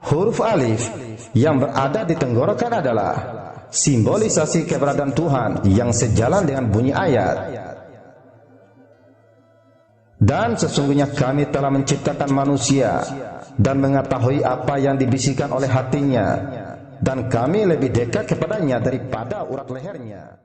Huruf alif yang berada di tenggorokan adalah simbolisasi keberadaan Tuhan yang sejalan dengan bunyi ayat. Dan sesungguhnya kami telah menciptakan manusia dan mengetahui apa yang dibisikkan oleh hatinya, dan kami lebih dekat kepadanya daripada urat lehernya.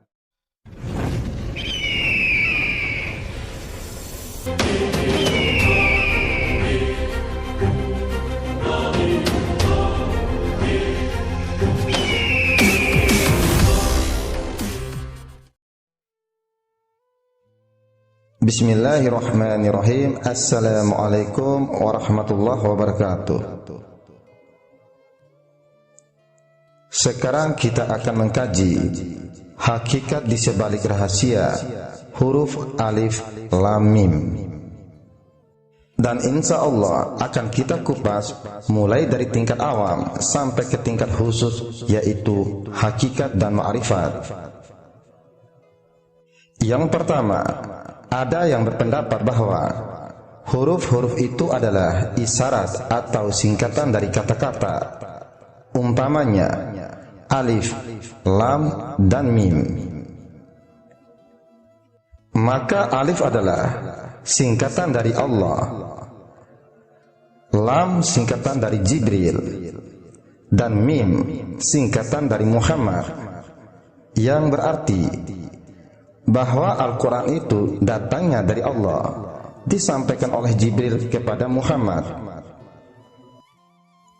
Bismillahirrahmanirrahim. Assalamualaikum warahmatullahi wabarakatuh. Sekarang kita akan mengkaji hakikat di sebalik rahasia huruf alif lam mim. Dan insya Allah akan kita kupas mulai dari tingkat awam sampai ke tingkat khusus, yaitu hakikat dan ma'rifat. Yang pertama, ada yang berpendapat bahwa huruf-huruf itu adalah isyarat atau singkatan dari kata-kata. Umpamanya alif, lam, dan mim. Maka alif adalah singkatan dari Allah, lam singkatan dari Jibril, dan mim singkatan dari Muhammad, yang berarti bahwa Al-Quran itu datangnya dari Allah, disampaikan oleh Jibril kepada Muhammad.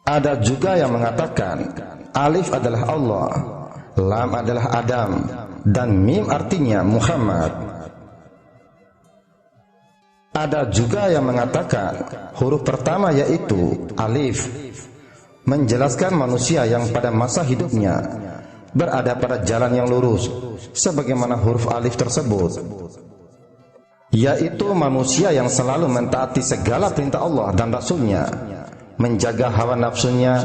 Ada juga yang mengatakan alif adalah Allah, lam adalah Adam, dan mim artinya Muhammad. Ada juga yang mengatakan huruf pertama yaitu alif menjelaskan manusia yang pada masa hidupnya berada pada jalan yang lurus, sebagaimana huruf alif tersebut, yaitu manusia yang selalu mentaati segala perintah Allah dan Rasulnya, menjaga hawa nafsunya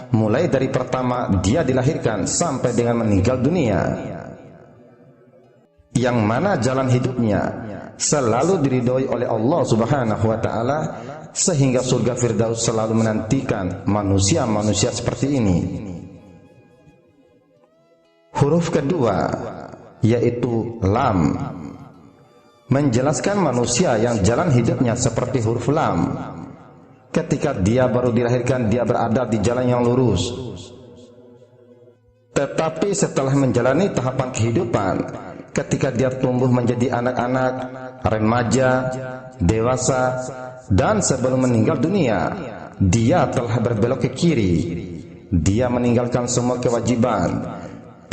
mulai dari pertama dia dilahirkan sampai dengan meninggal dunia, yang mana jalan hidupnya selalu diridhoi oleh Allah Subhanahu wa Ta'ala, sehingga surga Firdaus selalu menantikan manusia-manusia seperti ini. Huruf kedua yaitu lam menjelaskan manusia yang jalan hidupnya seperti huruf lam. Ketika dia baru dilahirkan, dia berada di jalan yang lurus. Tetapi setelah menjalani tahapan kehidupan, ketika dia tumbuh menjadi anak-anak, remaja, dewasa, dan sebelum meninggal dunia, dia telah berbelok ke kiri. Dia meninggalkan semua kewajiban,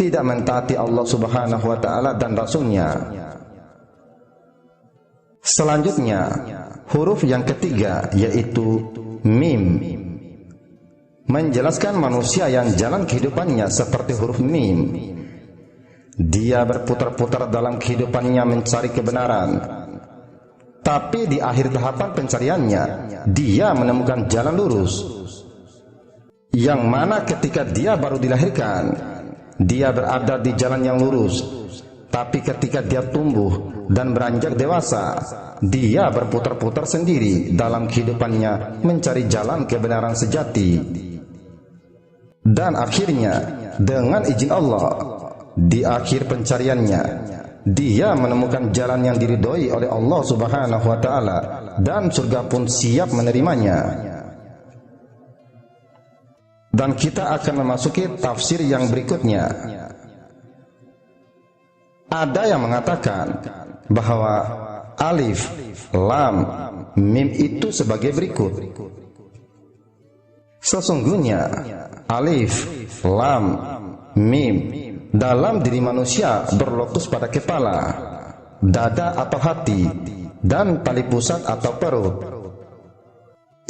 tidak mentaati Allah Subhanahu wa Ta'ala dan Rasulnya. Selanjutnya, huruf yang ketiga yaitu mim menjelaskan manusia yang jalan kehidupannya seperti huruf mim. Dia berputar-putar dalam kehidupannya mencari kebenaran, tapi di akhir tahapan pencariannya dia menemukan jalan lurus, yang mana ketika dia baru dilahirkan dia berada di jalan yang lurus, tapi ketika dia tumbuh dan beranjak dewasa, dia berputar-putar sendiri dalam kehidupannya mencari jalan kebenaran sejati. Dan akhirnya dengan izin Allah, di akhir pencariannya dia menemukan jalan yang diridhoi oleh Allah Subhanahu wa Ta'ala, dan surga pun siap menerimanya. Dan kita akan memasuki tafsir yang berikutnya. Ada yang mengatakan bahwa alif, lam, mim itu sebagai berikut. Sesungguhnya alif, lam, mim dalam diri manusia berlokus pada kepala, dada atau hati, dan tali pusat atau perut.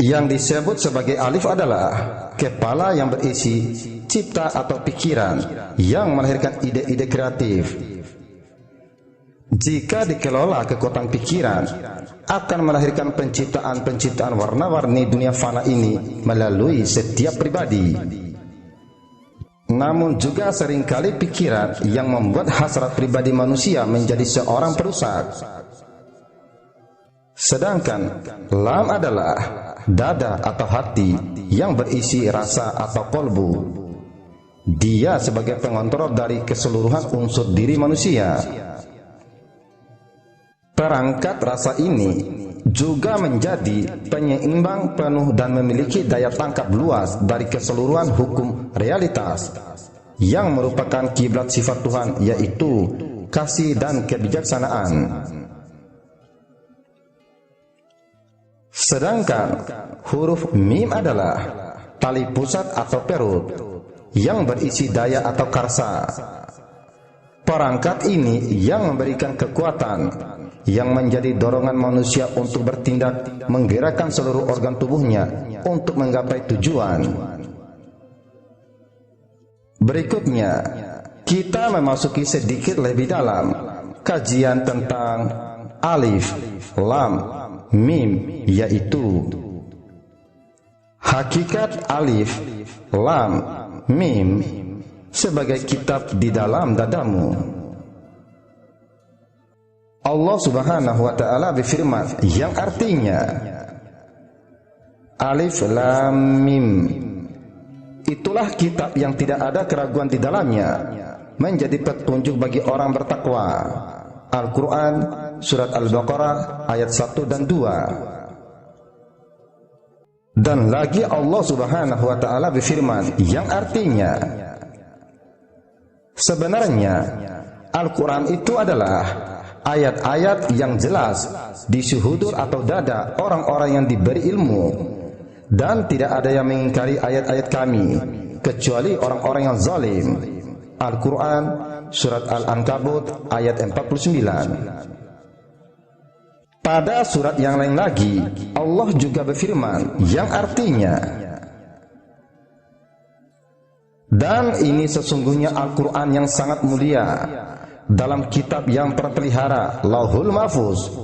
Yang disebut sebagai alif adalah kepala yang berisi cipta atau pikiran yang melahirkan ide-ide kreatif. Jika dikelola kekuatan pikiran, akan melahirkan penciptaan-penciptaan warna-warni dunia fana ini melalui setiap pribadi. Namun juga seringkali pikiran yang membuat hasrat pribadi manusia menjadi seorang perusak. Sedangkan lam adalah dada atau hati yang berisi rasa atau kolbu. Dia sebagai pengontrol dari keseluruhan unsur diri manusia. Perangkat rasa ini juga menjadi penyeimbang penuh dan memiliki daya tangkap luas dari keseluruhan hukum realitas yang merupakan kiblat sifat Tuhan, yaitu kasih dan kebijaksanaan. Sedangkan huruf mim adalah tali pusat atau perut yang berisi daya atau karsa. Perangkat ini yang memberikan kekuatan, yang menjadi dorongan manusia untuk bertindak, menggerakkan seluruh organ tubuhnya untuk menggapai tujuan. Berikutnya, kita memasuki sedikit lebih dalam kajian tentang alif, lam, mim, yaitu hakikat alif, lam, mim sebagai kitab di dalam dadamu. Allah Subhanahu wa ta'ala berfirman yang artinya alif lam mim, itulah kitab yang tidak ada keraguan di dalamnya, menjadi petunjuk bagi orang bertakwa. Al-Quran surat Al-Baqarah ayat 1 dan 2. Dan lagi Allah Subhanahu wa ta'ala berfirman yang artinya sebenarnya Al-Quran itu adalah ayat-ayat yang jelas di suhudur atau dada orang-orang yang diberi ilmu, dan tidak ada yang mengingkari ayat-ayat kami kecuali orang-orang yang zalim. Al-Quran surat Al-Ankabut ayat 49. Pada surat yang lain lagi Allah juga berfirman yang artinya, dan ini sesungguhnya Al-Quran yang sangat mulia dalam kitab yang terpelihara, Lauhul Mahfuz.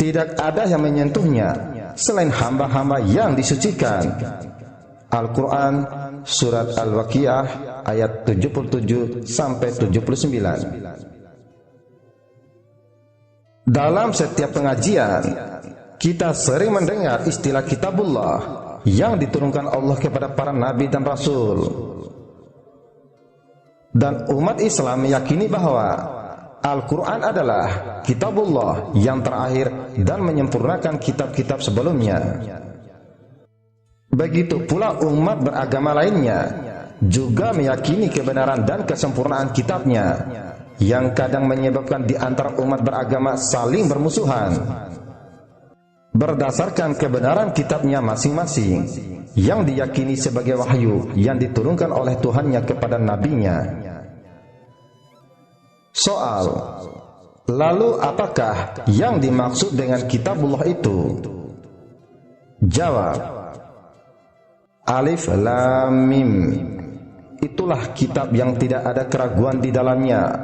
Tidak ada yang menyentuhnya selain hamba-hamba yang disucikan. Al-Quran surat Al-Waqiah ayat 77 sampai 79. Dalam setiap pengajian kita sering mendengar istilah kitabullah yang diturunkan Allah kepada para nabi dan rasul. Dan umat Islam meyakini bahwa Al-Quran adalah kitabullah yang terakhir dan menyempurnakan kitab-kitab sebelumnya. Begitu pula umat beragama lainnya juga meyakini kebenaran dan kesempurnaan kitabnya, yang kadang menyebabkan di antara umat beragama saling bermusuhan berdasarkan kebenaran kitabnya masing-masing yang diyakini sebagai wahyu yang diturunkan oleh Tuhannya kepada nabinya. Soal, lalu apakah yang dimaksud dengan kitabullah itu? Jawab, alif lam mim itulah kitab yang tidak ada keraguan di dalamnya,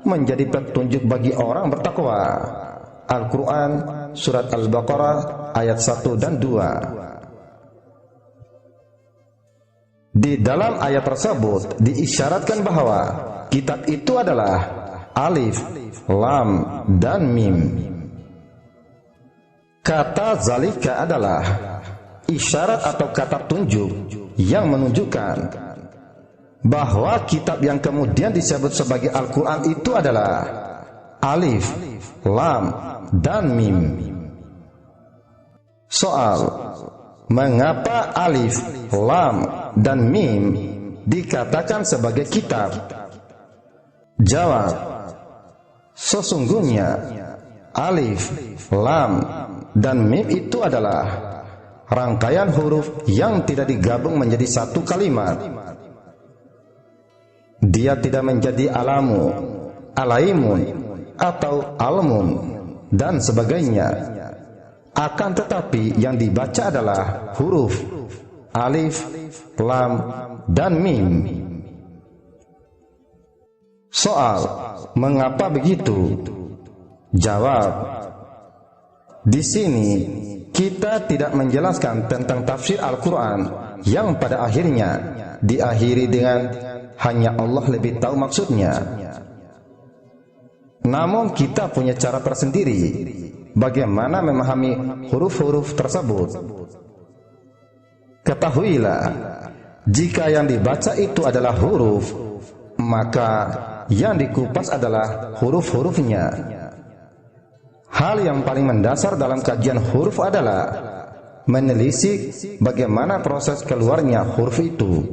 menjadi petunjuk bagi orang bertakwa. Al-Quran surat Al-Baqarah ayat 1 dan 2. Di dalam ayat tersebut diisyaratkan bahwa kitab itu adalah alif, lam, dan mim. Kata zalika adalah isyarat atau kata tunjuk yang menunjukkan bahwa kitab yang kemudian disebut sebagai Al-Quran itu adalah alif, lam, dan mim. Soal, mengapa alif, lam, dan mim dikatakan sebagai kitab? Jawab, sesungguhnya alif, lam, dan mim itu adalah rangkaian huruf yang tidak digabung menjadi satu kalimat. Dia tidak menjadi alamu, alaimun, atau almun, dan sebagainya. Akan tetapi yang dibaca adalah huruf alif, lam, dan mim. Soal, mengapa begitu? Jawab, di sini kita tidak menjelaskan tentang tafsir Al-Quran yang pada akhirnya diakhiri dengan hanya Allah lebih tahu maksudnya. Namun kita punya cara tersendiri bagaimana memahami huruf-huruf tersebut. Ketahuilah, jika yang dibaca itu adalah huruf, maka yang dikupas adalah huruf-hurufnya. Hal yang paling mendasar dalam kajian huruf adalah menelisik bagaimana proses keluarnya huruf itu.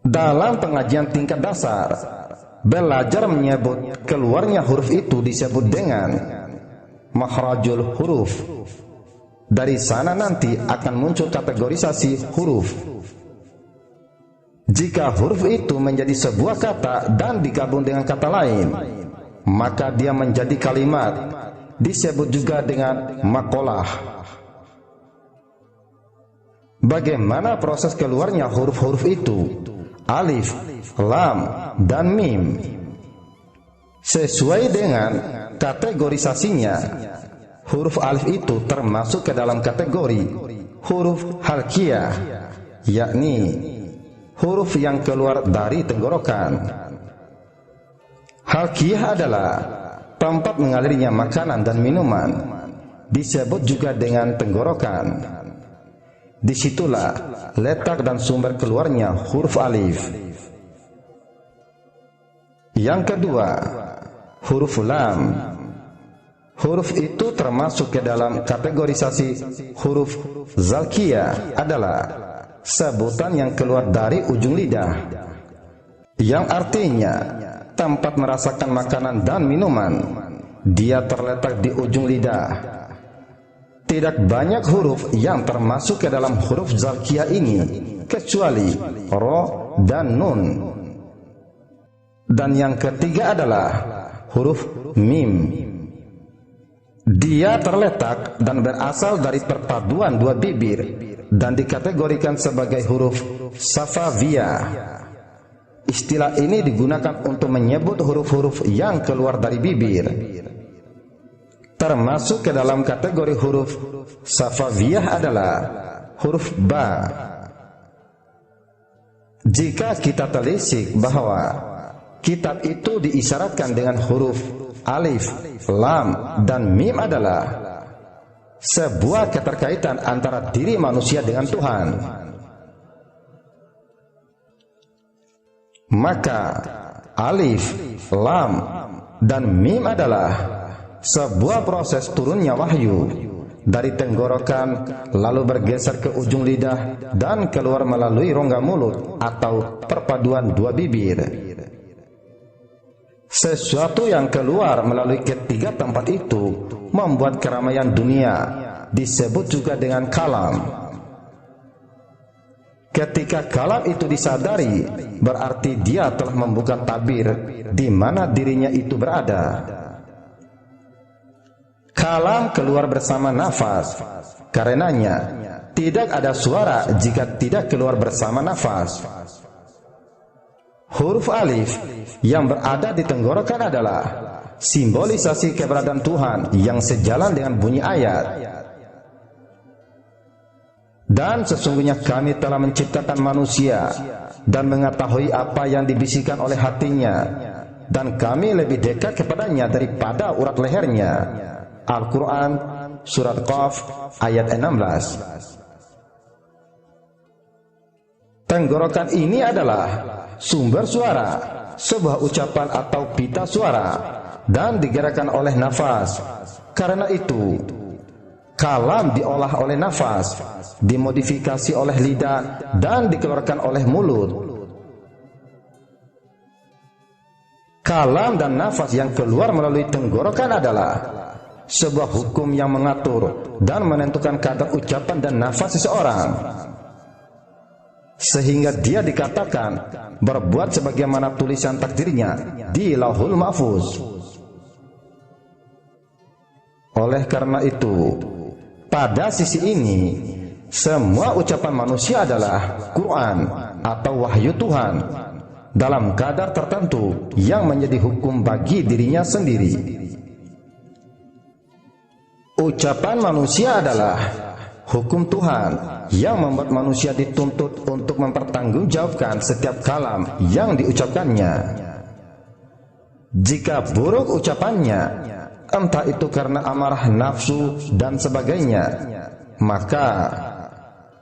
Dalam pengajian tingkat dasar, belajar menyebut keluarnya huruf itu disebut dengan makhrajul huruf. Dari sana nanti akan muncul kategorisasi huruf. Jika huruf itu menjadi sebuah kata dan digabung dengan kata lain, maka dia menjadi kalimat, disebut juga dengan maqalah. Bagaimana proses keluarnya huruf-huruf itu? Alif, lam, dan mim. Sesuai dengan kategorisasinya, huruf alif itu termasuk ke dalam kategori huruf halqiyah, yakni huruf yang keluar dari tenggorokan. Halqiyah adalah tempat mengalirnya makanan dan minuman, disebut juga dengan tenggorokan. Disitulah letak dan sumber keluarnya huruf alif. Yang kedua, huruf lam. Huruf itu termasuk ke dalam kategorisasi huruf zalqiyah, adalah sebutan yang keluar dari ujung lidah, yang artinya tempat merasakan makanan dan minuman. Dia terletak di ujung lidah. Tidak banyak huruf yang termasuk ke dalam huruf zalqiyah ini, kecuali ro dan nun. Dan yang ketiga adalah huruf mim. Dia terletak dan berasal dari perpaduan dua bibir dan dikategorikan sebagai huruf safaviyah. Istilah ini digunakan untuk menyebut huruf-huruf yang keluar dari bibir. Termasuk ke dalam kategori huruf safaviyah adalah huruf ba. Jika kita telisik bahwa kitab itu diisyaratkan dengan huruf alif, lam, dan mim adalah sebuah keterkaitan antara diri manusia dengan Tuhan, maka alif, lam, dan mim adalah sebuah proses turunnya wahyu dari tenggorokan lalu bergeser ke ujung lidah dan keluar melalui rongga mulut atau perpaduan dua bibir. Sesuatu yang keluar melalui ketiga tempat itu membuat keramaian dunia, disebut juga dengan kalam. Ketika kalam itu disadari, berarti dia telah membuka tabir di mana dirinya itu berada. Kalam keluar bersama nafas, karenanya tidak ada suara jika tidak keluar bersama nafas. Huruf alif yang berada di tenggorokan adalah simbolisasi keberadaan Tuhan yang sejalan dengan bunyi ayat. Dan sesungguhnya kami telah menciptakan manusia dan mengetahui apa yang dibisikkan oleh hatinya, dan kami lebih dekat kepadanya daripada urat lehernya. Al-Quran Surat Qaf ayat 16. Tenggorokan ini adalah sumber suara, sebuah ucapan atau pita suara, dan digerakkan oleh nafas. Karena itu, kalam diolah oleh nafas, dimodifikasi oleh lidah, dan dikeluarkan oleh mulut. Kalam dan nafas yang keluar melalui tenggorokan adalah sebuah hukum yang mengatur dan menentukan kadar ucapan dan nafas seseorang, sehingga dia dikatakan berbuat sebagaimana tulisan takdirnya di Lauhul Mahfuz. Oleh karena itu, pada sisi ini, semua ucapan manusia adalah Quran atau wahyu Tuhan dalam kadar tertentu yang menjadi hukum bagi dirinya sendiri. Ucapan manusia adalah hukum Tuhan yang membuat manusia dituntut untuk mempertanggungjawabkan setiap kalam yang diucapkannya. Jika buruk ucapannya, entah itu karena amarah nafsu dan sebagainya, maka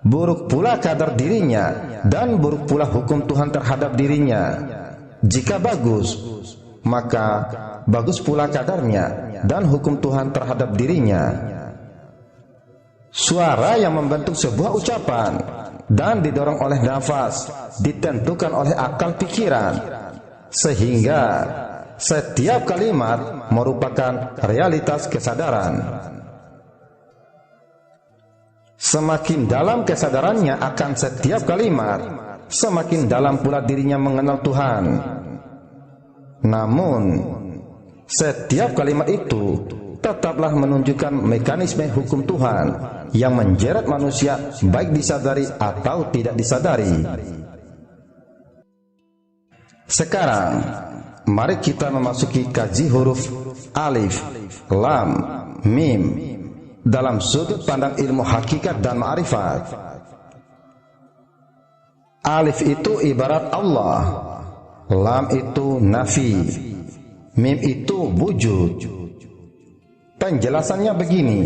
buruk pula kadar dirinya dan buruk pula hukum Tuhan terhadap dirinya. Jika bagus, maka bagus pula kadarnya dan hukum Tuhan terhadap dirinya. Suara yang membentuk sebuah ucapan dan didorong oleh nafas ditentukan oleh akal pikiran, sehingga setiap kalimat merupakan realitas kesadaran. Semakin dalam kesadarannya akan setiap kalimat, semakin dalam pula dirinya mengenal Tuhan. Namun, setiap kalimat itu tetaplah menunjukkan mekanisme hukum Tuhan yang menjerat manusia baik disadari atau tidak disadari. Sekarang, mari kita memasuki kaji huruf alif, lam, mim dalam sudut pandang ilmu hakikat dan ma'rifat. Alif itu ibarat Allah, lam itu nafi, mim itu wujud. Penjelasannya begini: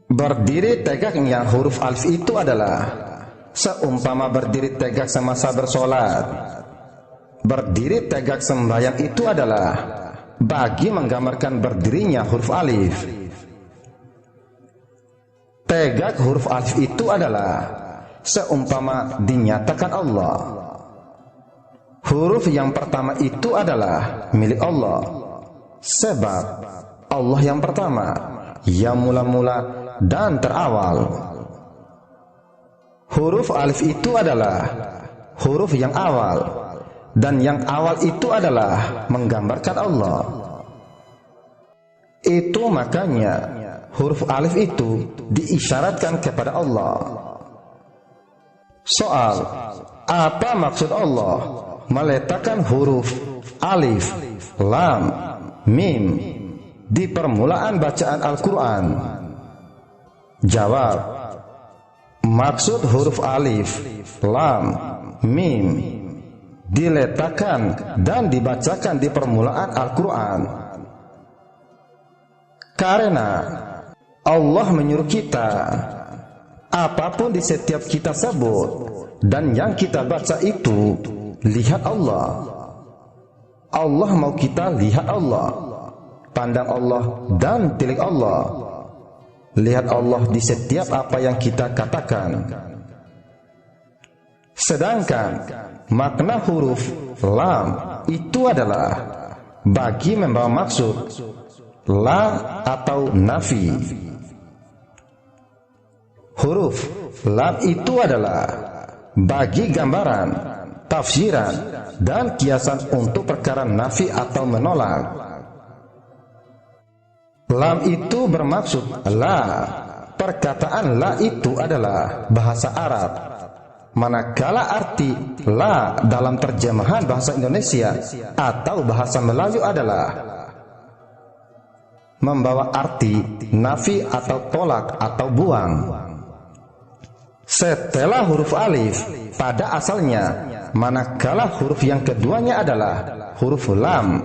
berdiri tegaknya huruf alif itu adalah seumpama berdiri tegak semasa bersolat. Berdiri tegak sembahyang itu adalah bagi menggambarkan berdirinya huruf alif. Tegak huruf alif itu adalah seumpama dinyatakan Allah. Huruf yang pertama itu adalah milik Allah, sebab Allah yang pertama, yang mula-mula dan terawal. Huruf alif itu adalah huruf yang awal, dan yang awal itu adalah menggambarkan Allah. Itu makanya huruf alif itu diisyaratkan kepada Allah. Soal, apa maksud Allah meletakkan huruf alif, lam, mim di permulaan bacaan Al-Quran? Jawab, maksud huruf alif, lam, mim diletakkan dan dibacakan di permulaan Al-Quran karena Allah menyuruh kita, apapun di setiap kita sebut dan yang kita baca itu, lihat Allah. Allah mau kita lihat Allah, pandang Allah dan tilik Allah. Lihat Allah di setiap apa yang kita katakan. Sedangkan makna huruf lam itu adalah bagi membawa maksud la atau nafi. Huruf lam itu adalah bagi gambaran, tafsiran, dan kiasan untuk perkara nafi atau menolak. Lam itu bermaksud la. Perkataan la itu adalah bahasa Arab, manakala arti la dalam terjemahan bahasa Indonesia atau bahasa Melayu adalah membawa arti nafi atau tolak atau buang. Setelah huruf alif pada asalnya, manakala huruf yang keduanya adalah huruf lam.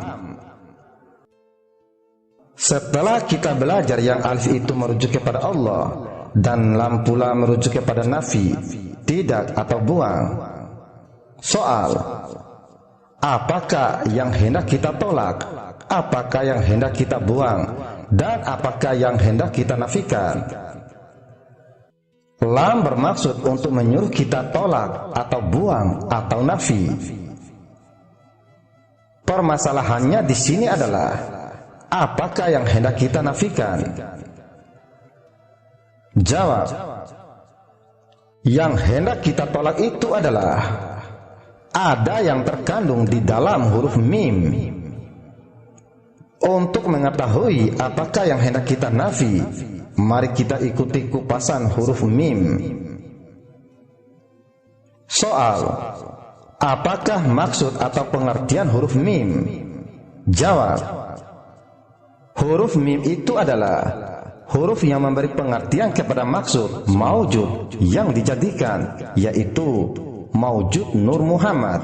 Setelah kita belajar yang alif itu merujuk kepada Allah dan lam pula merujuk kepada nafi, tidak atau buang. Soal, apakah yang hendak kita tolak, apakah yang hendak kita buang, dan apakah yang hendak kita nafikan? Lam bermaksud untuk menyuruh kita tolak atau buang atau nafi. Permasalahannya di sini adalah apakah yang hendak kita nafikan? Jawab, yang hendak kita tolak itu adalah ada yang terkandung di dalam huruf mim. Untuk mengetahui apakah yang hendak kita nafi, mari kita ikuti kupasan huruf mim. Soal, apakah maksud atau pengertian huruf mim? Jawab, huruf mim itu adalah huruf yang memberi pengertian kepada maksud maujud yang dijadikan, yaitu maujud Nur Muhammad.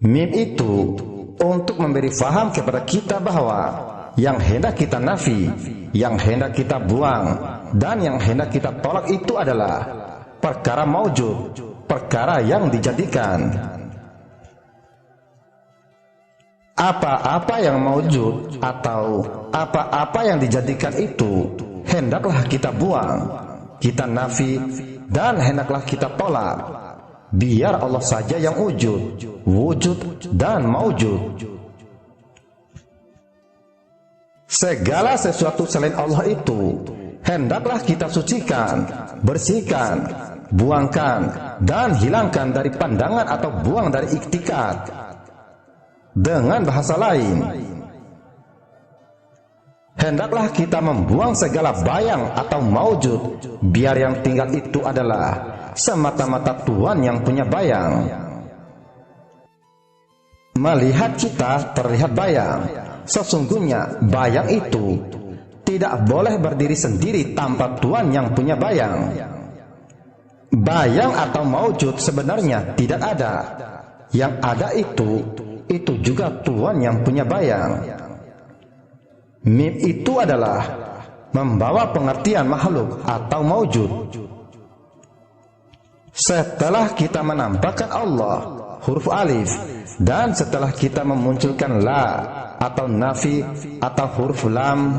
Mim itu untuk memberi faham kepada kita bahwa yang hendak kita nafi, yang hendak kita buang, dan yang hendak kita tolak itu adalah perkara maujud, perkara yang dijadikan. Apa-apa yang maujud atau apa-apa yang dijadikan itu hendaklah kita buang, kita nafi, dan hendaklah kita tolak. Biar Allah saja yang wujud dan maujud. Segala sesuatu selain Allah itu hendaklah kita sucikan, bersihkan, buangkan, dan hilangkan dari pandangan atau buang dari iktikad. Dengan bahasa lain, hendaklah kita membuang segala bayang atau maujud, biar yang tinggal itu adalah semata-mata Tuhan yang punya bayang. Melihat kita terlihat bayang, sesungguhnya bayang itu tidak boleh berdiri sendiri tanpa Tuhan yang punya bayang. Bayang atau maujud sebenarnya tidak ada. Yang ada itu juga Tuhan yang punya bayang. Mim itu adalah membawa pengertian makhluk atau maujud. Setelah kita menampakkan Allah, huruf alif, dan setelah kita memunculkan la atau nafi atau huruf lam,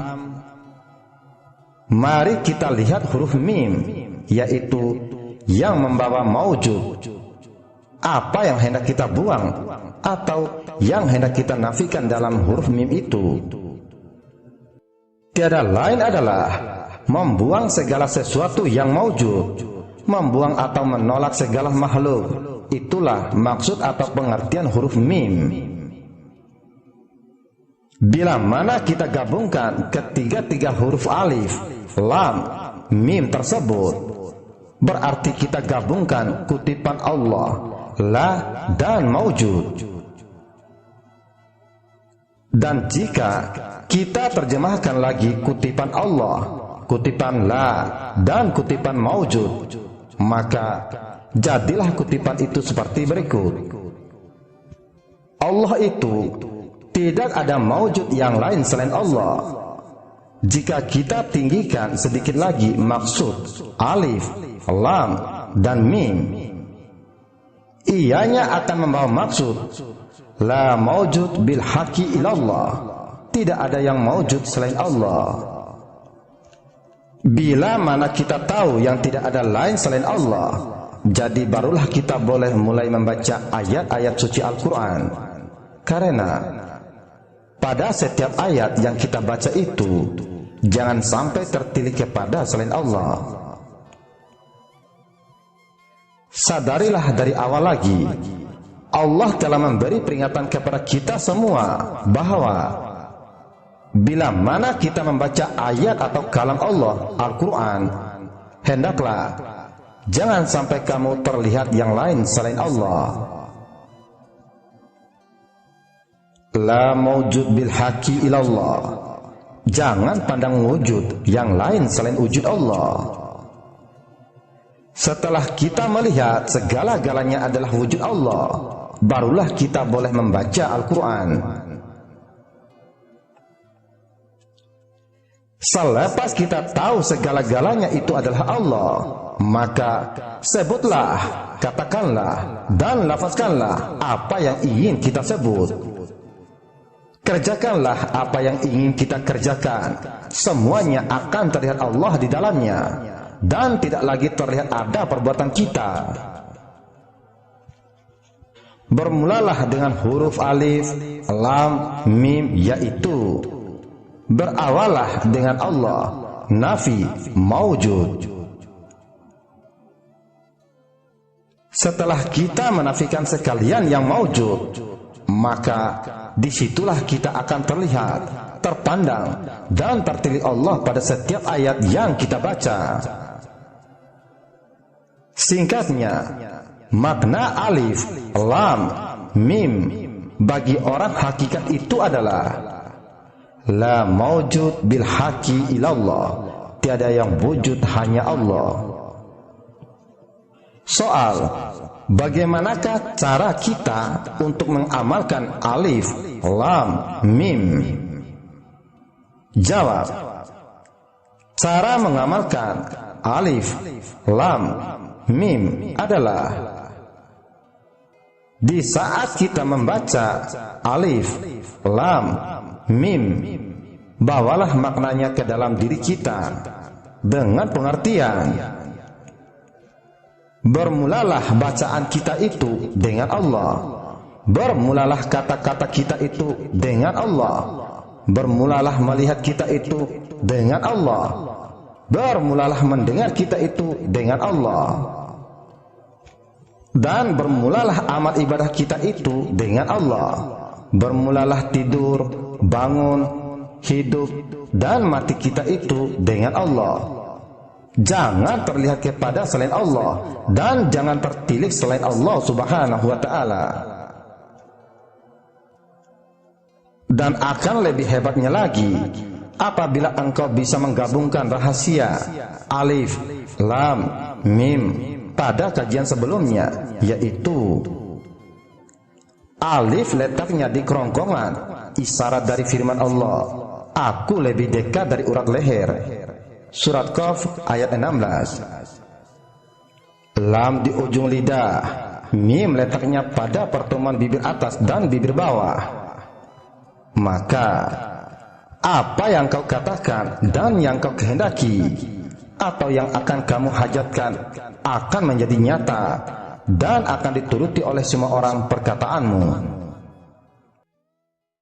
mari kita lihat huruf mim, yaitu yang membawa maujud. Apa yang hendak kita buang atau yang hendak kita nafikan dalam huruf mim itu tiada lain adalah membuang segala sesuatu yang maujud, membuang atau menolak segala makhluk. Itulah maksud atau pengertian huruf mim. Bila mana kita gabungkan ketiga-tiga huruf alif, lam, mim tersebut, berarti kita gabungkan kutipan Allah, la, dan maujud. Dan jika kita terjemahkan lagi kutipan Allah, kutipan la, dan kutipan maujud, maka jadilah kutipan itu seperti berikut. Allah itu tidak ada maujud yang lain selain Allah. Jika kita tinggikan sedikit lagi maksud alif, lam, dan mim, ianya akan membawa maksud la maujud bil haqi ilallah. Tidak ada yang maujud selain Allah. Bila mana kita tahu yang tidak ada lain selain Allah, jadi barulah kita boleh mulai membaca ayat-ayat suci Al-Quran. Karena pada setiap ayat yang kita baca itu, jangan sampai tertilik kepada selain Allah. Sadarilah dari awal lagi, Allah telah memberi peringatan kepada kita semua bahwa bila mana kita membaca ayat atau kalam Allah, Al-Quran, hendaklah jangan sampai kamu terlihat yang lain selain Allah. La maujud bil haqi ilallah. Jangan pandang wujud yang lain selain wujud Allah. Setelah kita melihat segala-galanya adalah wujud Allah, barulah kita boleh membaca Al-Quran. Selepas kita tahu segala-galanya itu adalah Allah, maka sebutlah, katakanlah, dan lafazkanlah apa yang ingin kita sebut. Kerjakanlah apa yang ingin kita kerjakan. Semuanya akan terlihat Allah di dalamnya, dan tidak lagi terlihat ada perbuatan kita. Bermulalah dengan huruf alif, lam, mim, yaitu berawalah dengan Allah, nafi, maujud. Setelah kita menafikan sekalian yang maujud, maka disitulah kita akan terlihat, terpandang, dan tertilik Allah pada setiap ayat yang kita baca. Singkatnya, makna alif, lam, mim bagi orang hakikat itu adalah la maujud bil haqi ilallah. Tiada yang wujud, hanya Allah. Soal, bagaimanakah cara kita untuk mengamalkan alif, lam, mim? Jawab. Cara mengamalkan alif, lam, mim adalah di saat kita membaca alif, lam, mim, bawalah maknanya ke dalam diri kita dengan pengertian. Bermulalah bacaan kita itu dengan Allah. Bermulalah kata-kata kita itu dengan Allah. Bermulalah melihat kita itu dengan Allah. Bermulalah mendengar kita itu dengan Allah. Dan bermulalah amal ibadah kita itu dengan Allah. Bermulalah tidur, bangun, hidup, dan mati kita itu dengan Allah. Jangan terlihat kepada selain Allah, dan jangan tertilik selain Allah subhanahu wa ta'ala. Dan akan lebih hebatnya lagi apabila engkau bisa menggabungkan rahasia alif, lam, mim pada kajian sebelumnya, yaitu alif letaknya di kerongkongan, isyarat dari firman Allah, aku lebih dekat dari urat leher, surat Qaf ayat 16. Lam di ujung lidah, mim letaknya pada pertemuan bibir atas dan bibir bawah. Maka apa yang kau katakan dan yang kau kehendaki atau yang akan kamu hajatkan akan menjadi nyata dan akan dituruti oleh semua orang perkataanmu.